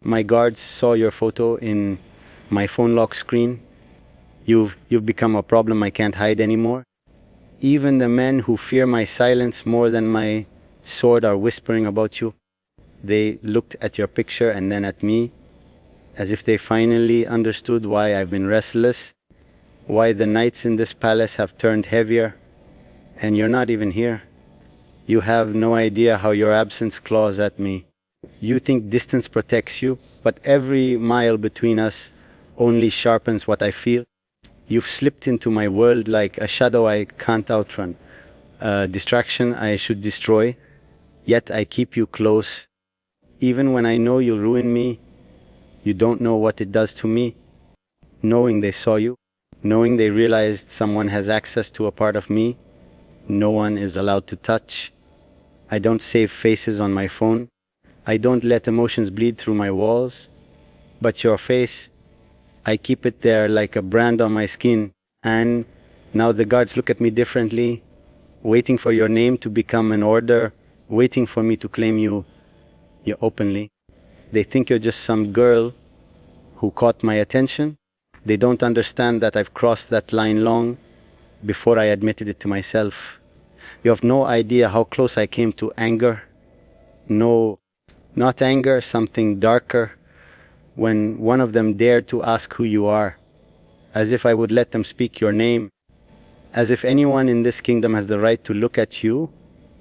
My guards saw your photo in my phone lock screen. You've become a problem I can't hide anymore. Even the men who fear my silence more than my sword are whispering about you. They looked at your picture and then at me, as if they finally understood why I've been restless, why the nights in this palace have turned heavier, and you're not even here. You have no idea how your absence claws at me. You think distance protects you, but every mile between us only sharpens what I feel. You've slipped into my world like a shadow I can't outrun, a distraction I should destroy, yet I keep you close. Even when I know you'll ruin me, you don't know what it does to me. Knowing they saw you, knowing they realized someone has access to a part of me no one is allowed to touch. I don't save faces on my phone. I don't let emotions bleed through my walls. But your face, I keep it there like a brand on my skin. And now the guards look at me differently, waiting for your name to become an order, waiting for me to claim you openly. They think you're just some girl who caught my attention. They don't understand that I've crossed that line long before I admitted it to myself. You have no idea how close I came to anger. No, not anger, something darker. When one of them dared to ask who you are, as if I would let them speak your name, as if anyone in this kingdom has the right to look at you,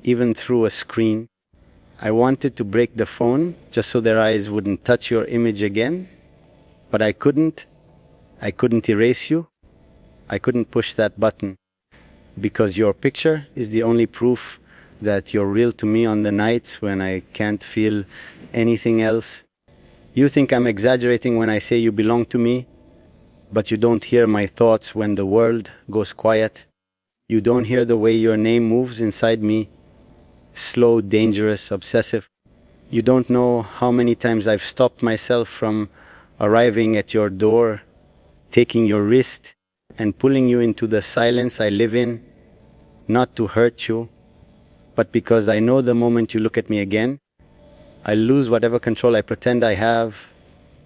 even through a screen. I wanted to break the phone just so their eyes wouldn't touch your image again, but I couldn't. I couldn't erase you. I couldn't push that button, because your picture is the only proof that you're real to me on the nights when I can't feel anything else. You think I'm exaggerating when I say you belong to me, but you don't hear my thoughts when the world goes quiet. You don't hear the way your name moves inside me, slow, dangerous, obsessive. You don't know how many times I've stopped myself from arriving at your door, taking your wrist, and pulling you into the silence I live in, not to hurt you, but because I know the moment you look at me again, I lose whatever control I pretend I have.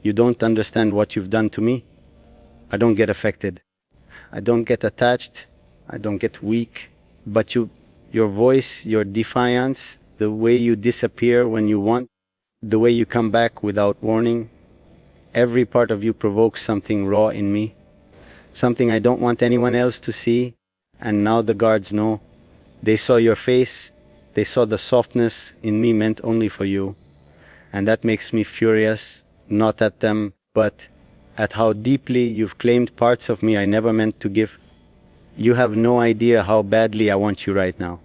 You don't understand what you've done to me. I don't get affected. I don't get attached. I don't get weak. But your voice, your defiance, the way you disappear when you want, the way you come back without warning, every part of you provokes something raw in me. Something I don't want anyone else to see, and now the guards know. They saw your face, they saw the softness in me meant only for you. And that makes me furious, not at them, but at how deeply you've claimed parts of me I never meant to give. You have no idea how badly I want you right now.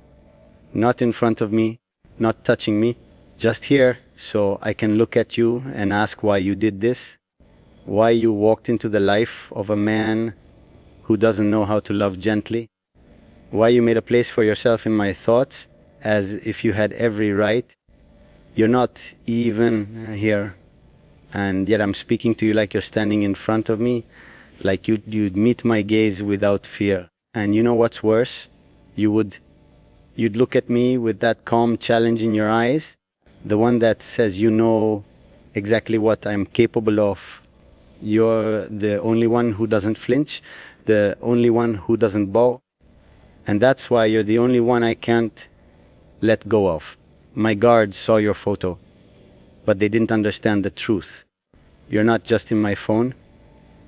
Not in front of me, not touching me, just here, so I can look at you and ask why you did this, why you walked into the life of a man who doesn't know how to love gently, why you made a place for yourself in my thoughts as if you had every right. You're not even here, and yet I'm speaking to you like you're standing in front of me, like you'd meet my gaze without fear. And you know what's worse? You'd look at me with that calm challenge in your eyes, the one that says you know exactly what I'm capable of. You're the only one who doesn't flinch, the only one who doesn't bow. And that's why you're the only one I can't let go of. My guards saw your photo, but they didn't understand the truth. You're not just in my phone,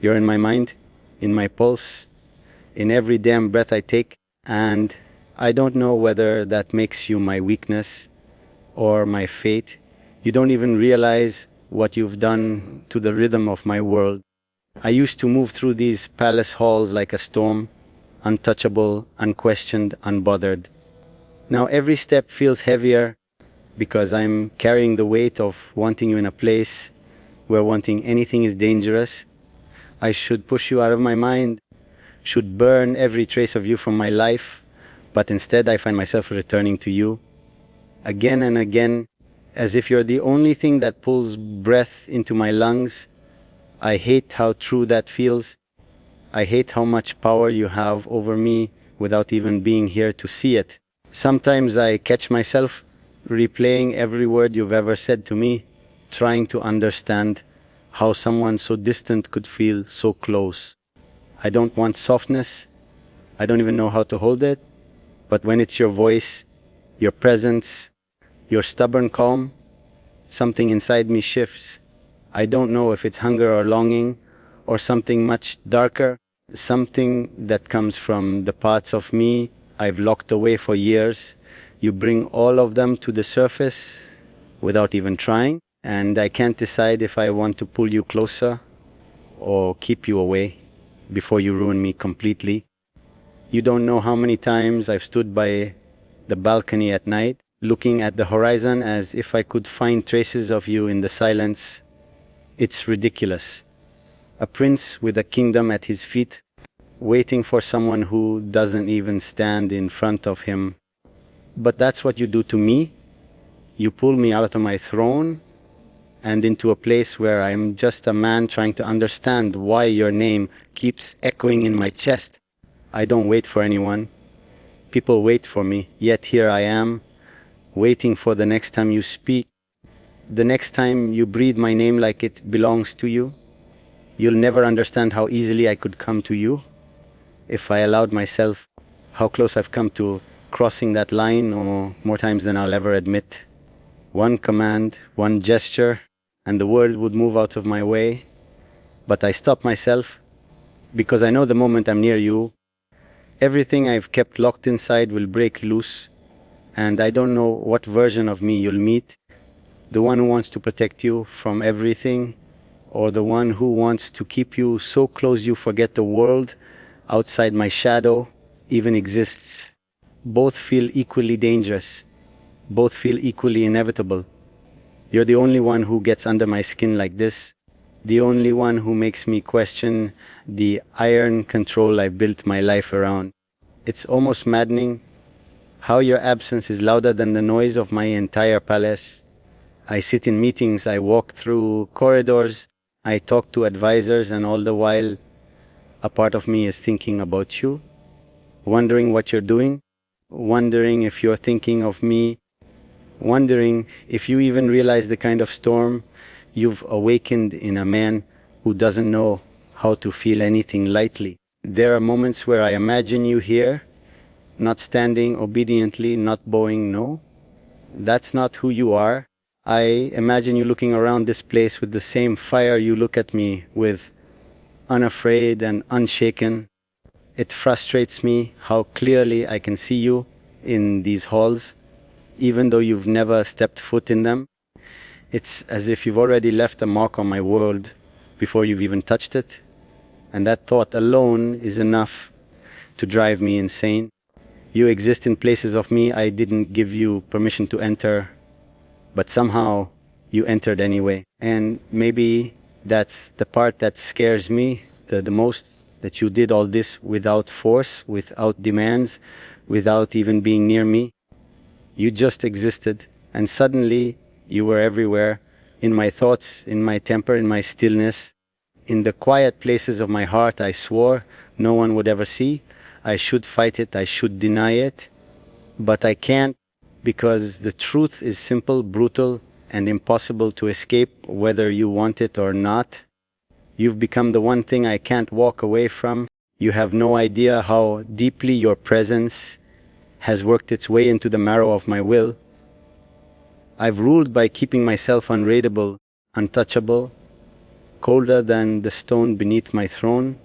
you're in my mind, in my pulse, in every damn breath I take. And I don't know whether that makes you my weakness or my fate. You don't even realize what you've done to the rhythm of my world. I used to move through these palace halls like a storm, untouchable, unquestioned, unbothered. Now every step feels heavier because I'm carrying the weight of wanting you in a place where wanting anything is dangerous. I should push you out of my mind, should burn every trace of you from my life, but instead I find myself returning to you again and again, as if you're the only thing that pulls breath into my lungs. I hate how true that feels. I hate how much power you have over me without even being here to see it. Sometimes I catch myself replaying every word you've ever said to me, trying to understand how someone so distant could feel so close. I don't want softness. I don't even know how to hold it. But when it's your voice, your presence, your stubborn calm, something inside me shifts. I don't know if it's hunger or longing or something much darker, something that comes from the parts of me I've locked away for years. You bring all of them to the surface without even trying, and I can't decide if I want to pull you closer or keep you away before you ruin me completely. You don't know how many times I've stood by the balcony at night, looking at the horizon as if I could find traces of you in the silence. It's ridiculous. A prince with a kingdom at his feet, waiting for someone who doesn't even stand in front of him. But that's what you do to me. You pull me out of my throne and into a place where I'm just a man trying to understand why your name keeps echoing in my chest. I don't wait for anyone. People wait for me, yet here I am, waiting for the next time you speak, the next time you breathe my name like it belongs to you. You'll never understand how easily I could come to you if I allowed myself, how close I've come to crossing that line, or more times than I'll ever admit. One command, one gesture, and the world would move out of my way. But I stop myself because I know the moment I'm near you, everything I've kept locked inside will break loose, and I don't know what version of me you'll meet. The one who wants to protect you from everything, or the one who wants to keep you so close you forget the world outside my shadow even exists. Both feel equally dangerous. Both feel equally inevitable. You're the only one who gets under my skin like this. The only one who makes me question the iron control I built my life around. It's almost maddening how your absence is louder than the noise of my entire palace. I sit in meetings, I walk through corridors, I talk to advisors, and all the while, a part of me is thinking about you, wondering what you're doing, wondering if you're thinking of me, wondering if you even realize the kind of storm you've awakened in a man who doesn't know how to feel anything lightly. There are moments where I imagine you here, not standing obediently, not bowing. No, that's not who you are. I imagine you looking around this place with the same fire you look at me with, unafraid and unshaken. It frustrates me how clearly I can see you in these halls, even though you've never stepped foot in them. It's as if you've already left a mark on my world before you've even touched it. And that thought alone is enough to drive me insane. You exist in places of me I didn't give you permission to enter, but somehow you entered anyway. And maybe that's the part that scares me the most, that you did all this without force, without demands, without even being near me. You just existed, and suddenly you were everywhere, in my thoughts, in my temper, in my stillness. In the quiet places of my heart, I swore no one would ever see. I should fight it, I should deny it, but I can't, because the truth is simple, brutal, and impossible to escape whether you want it or not. You've become the one thing I can't walk away from. You have no idea how deeply your presence has worked its way into the marrow of my will. I've ruled by keeping myself unraidable, untouchable, colder than the stone beneath my throne.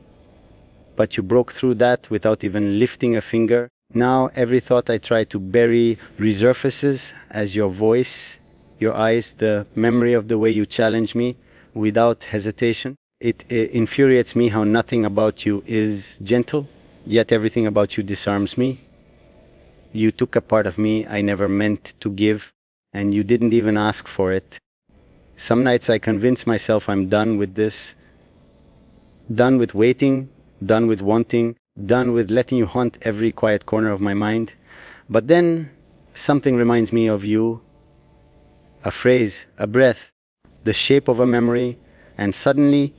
But you broke through that without even lifting a finger. Now every thought I try to bury resurfaces as your voice, your eyes, the memory of the way you challenge me without hesitation. It infuriates me how nothing about you is gentle, yet everything about you disarms me. You took a part of me I never meant to give, and you didn't even ask for it. Some nights I convince myself I'm done with this, done with waiting, done with wanting, done with letting you haunt every quiet corner of my mind. But then something reminds me of you, a phrase, a breath, the shape of a memory, and suddenly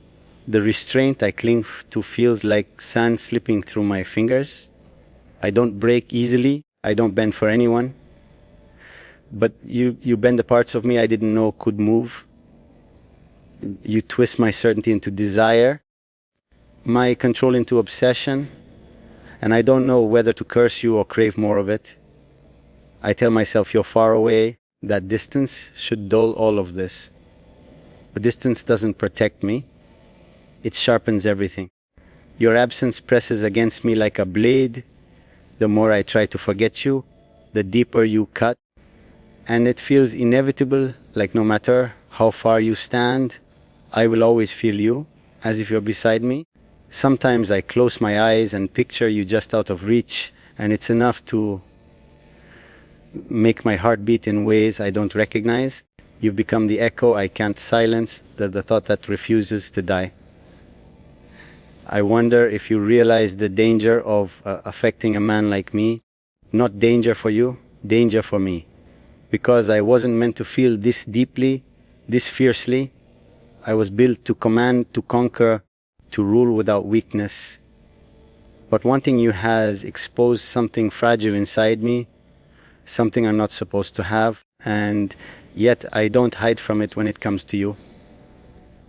the restraint I cling to feels like sand slipping through my fingers. I don't break easily, I don't bend for anyone, but you bend the parts of me I didn't know could move. You twist my certainty into desire, my control into obsession, and I don't know whether to curse you or crave more of it. I tell myself you're far away, that distance should dull all of this. But distance doesn't protect me, it sharpens everything. Your absence presses against me like a blade. The more I try to forget you, the deeper you cut. And it feels inevitable, like no matter how far you stand, I will always feel you, as if you're beside me. Sometimes I close my eyes and picture you just out of reach, and it's enough to make my heart beat in ways I don't recognize. You've become the echo I can't silence, the thought that refuses to die. I wonder if you realize the danger of affecting a man like me. Not danger for you, danger for me. Because I wasn't meant to feel this deeply, this fiercely. I was built to command, to conquer, to rule without weakness. But wanting you has exposed something fragile inside me, something I'm not supposed to have, and yet I don't hide from it when it comes to you.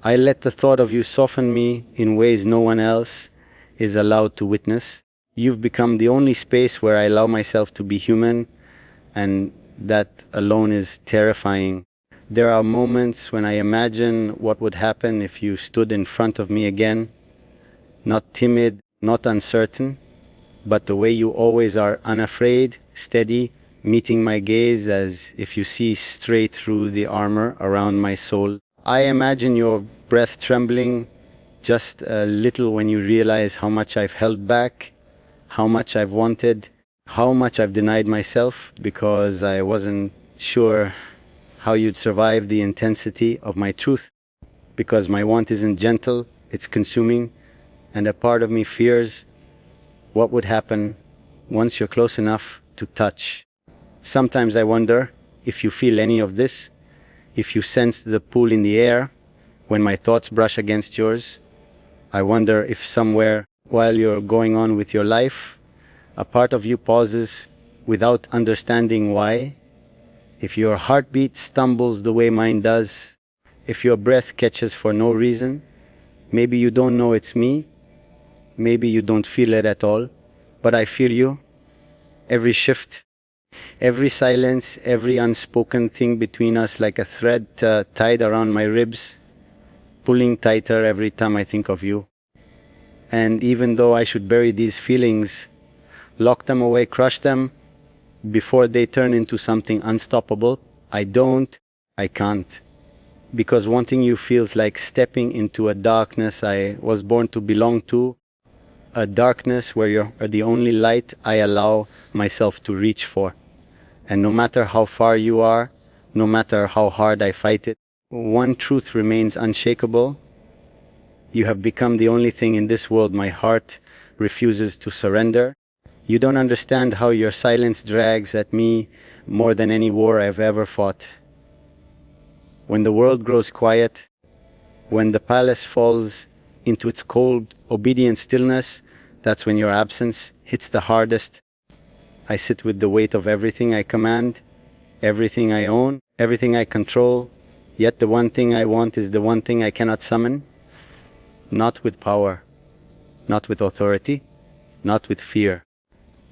I let the thought of you soften me in ways no one else is allowed to witness. You've become the only space where I allow myself to be human, and that alone is terrifying. There are moments when I imagine what would happen if you stood in front of me again, not timid, not uncertain, but the way you always are, unafraid, steady, meeting my gaze as if you see straight through the armor around my soul. I imagine your breath trembling just a little when you realize how much I've held back, how much I've wanted, how much I've denied myself because I wasn't sure how you'd survive the intensity of my truth. Because my want isn't gentle, it's consuming, and a part of me fears what would happen once you're close enough to touch. Sometimes I wonder if you feel any of this, if you sense the pull in the air when my thoughts brush against yours. I wonder if somewhere while you're going on with your life, a part of you pauses without understanding why. If your heartbeat stumbles the way mine does, if your breath catches for no reason, maybe you don't know it's me, maybe you don't feel it at all, but I feel you. Every shift, every silence, every unspoken thing between us like a thread tied around my ribs, pulling tighter every time I think of you. And even though I should bury these feelings, lock them away, crush them, before they turn into something unstoppable, I can't. Because wanting you feels like stepping into a darkness I was born to belong to, a darkness where you're the only light I allow myself to reach for. And no matter how far you are, no matter how hard I fight it, one truth remains unshakable. You have become the only thing in this world my heart refuses to surrender. You don't understand how your silence drags at me more than any war I've ever fought. When the world grows quiet, when the palace falls into its cold, obedient stillness, that's when your absence hits the hardest. I sit with the weight of everything I command, everything I own, everything I control, yet the one thing I want is the one thing I cannot summon. Not with power, not with authority, not with fear.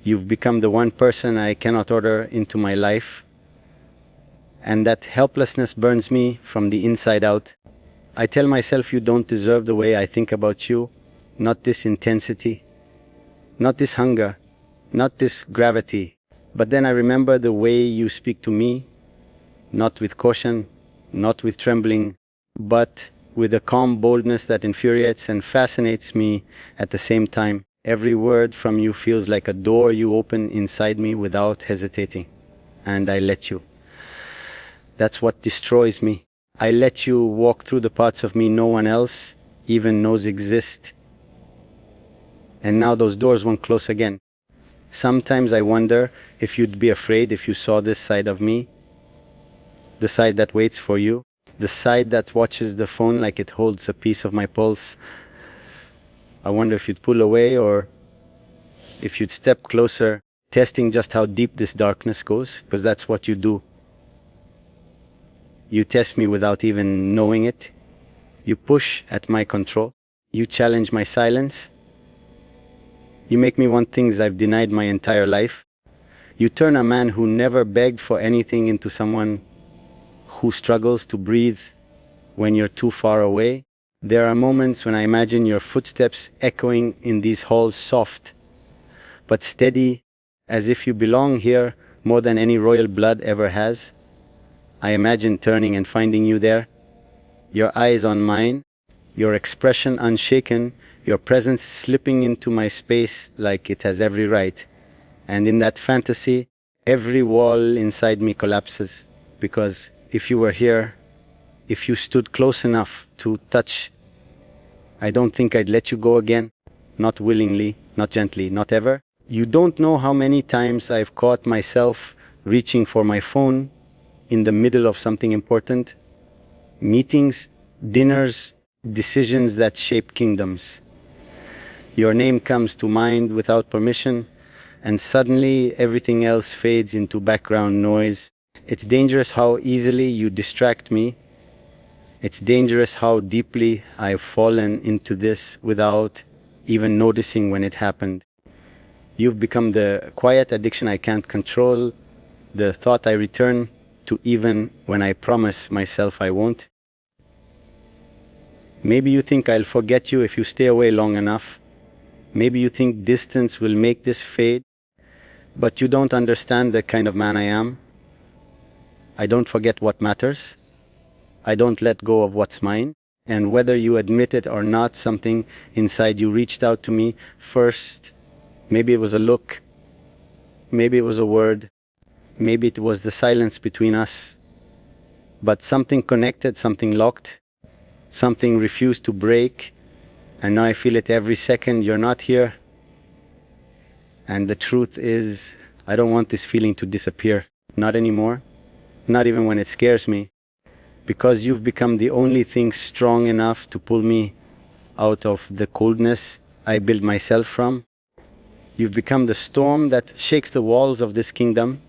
You've become the one person I cannot order into my life, and that helplessness burns me from the inside out. I tell myself you don't deserve the way I think about you, not this intensity, not this hunger, not this gravity. But then I remember the way you speak to me, not with caution, not with trembling, but with a calm boldness that infuriates and fascinates me at the same time. Every word from you feels like a door you open inside me without hesitating, and I let you. That's what destroys me. I let you walk through the parts of me no one else even knows exist. And now those doors won't close again. Sometimes I wonder if you'd be afraid if you saw this side of me, the side that waits for you, the side that watches the phone like it holds a piece of my pulse. I wonder if you'd pull away or if you'd step closer, testing just how deep this darkness goes, because that's what you do. You test me without even knowing it. You push at my control. You challenge my silence. You make me want things I've denied my entire life. You turn a man who never begged for anything into someone who struggles to breathe when you're too far away. There are moments when I imagine your footsteps echoing in these halls, soft but steady, as if you belong here more than any royal blood ever has. I imagine turning and finding you there, your eyes on mine, your expression unshaken, your presence slipping into my space like it has every right. And in that fantasy, every wall inside me collapses, because if you were here, if you stood close enough to touch, I don't think I'd let you go again. Not willingly, not gently, not ever. You don't know how many times I've caught myself reaching for my phone in the middle of something important. Meetings, dinners, decisions that shape kingdoms. Your name comes to mind without permission, and suddenly everything else fades into background noise. It's dangerous how easily you distract me. It's dangerous how deeply I've fallen into this without even noticing when it happened. You've become the quiet addiction I can't control, the thought I return to even when I promise myself I won't. Maybe you think I'll forget you if you stay away long enough. Maybe you think distance will make this fade, but you don't understand the kind of man I am. I don't forget what matters. I don't let go of what's mine. And whether you admit it or not, something inside you reached out to me first. Maybe it was a look. Maybe it was a word. Maybe it was the silence between us. But something connected, something locked, something refused to break. And now I feel it every second. You're not here. And the truth is, I don't want this feeling to disappear. Not anymore. Not even when it scares me. Because you've become the only thing strong enough to pull me out of the coldness I built myself from. You've become the storm that shakes the walls of this kingdom.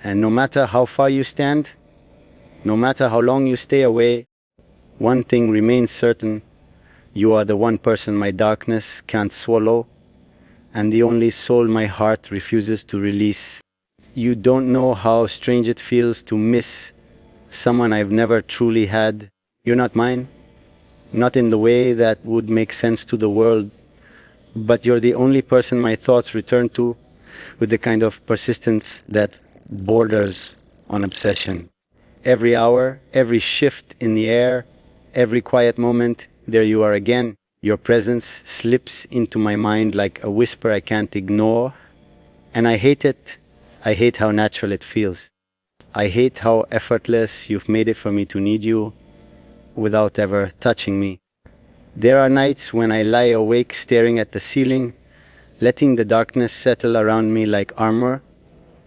And no matter how far you stand, no matter how long you stay away, one thing remains certain. You are the one person my darkness can't swallow, and the only soul my heart refuses to release. You don't know how strange it feels to miss someone I've never truly had. You're not mine, not in the way that would make sense to the world, but you're the only person my thoughts return to with the kind of persistence that borders on obsession. Every hour, every shift in the air, every quiet moment, there you are again. Your presence slips into my mind like a whisper I can't ignore. And I hate it. I hate how natural it feels. I hate how effortless you've made it for me to need you without ever touching me. There are nights when I lie awake staring at the ceiling, letting the darkness settle around me like armor,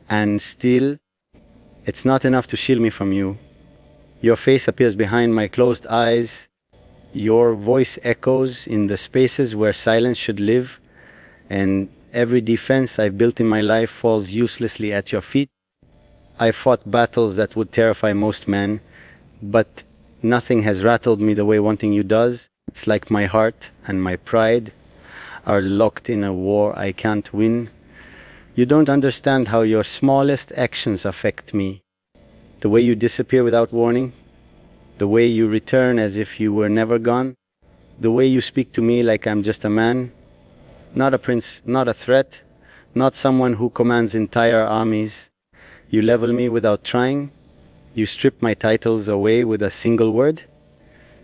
and still, it's not enough to shield me from you. Your face appears behind my closed eyes. Your voice echoes in the spaces where silence should live, and every defense I've built in my life falls uselessly at your feet. I fought battles that would terrify most men, but nothing has rattled me the way wanting you does. It's like my heart and my pride are locked in a war I can't win. You don't understand how your smallest actions affect me. The way you disappear without warning, the way you return as if you were never gone, the way you speak to me like I'm just a man, not a prince, not a threat, not someone who commands entire armies. You level me without trying. You strip my titles away with a single word.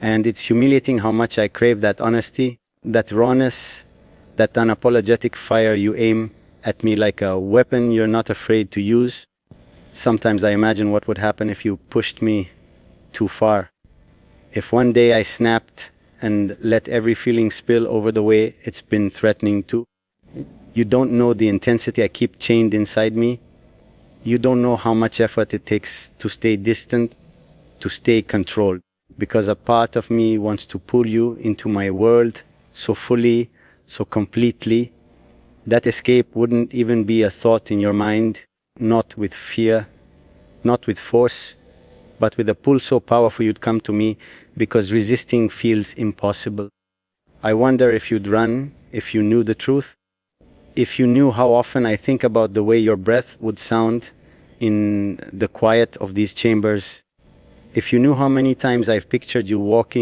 And it's humiliating how much I crave that honesty, that rawness, that unapologetic fire you aim at me like a weapon you're not afraid to use. Sometimes I imagine what would happen if you pushed me too far. If one day I snapped and let every feeling spill over the way it's been threatening to. You don't know the intensity I keep chained inside me. You don't know how much effort it takes to stay distant, to stay controlled. Because a part of me wants to pull you into my world so fully, so completely. That escape wouldn't even be a thought in your mind, not with fear, not with force, but with a pull so powerful you'd come to me because resisting feels impossible. I wonder if you'd run if you knew the truth. If you knew how often I think about the way your breath would sound in the quiet of these chambers. If you knew how many times I've pictured you walking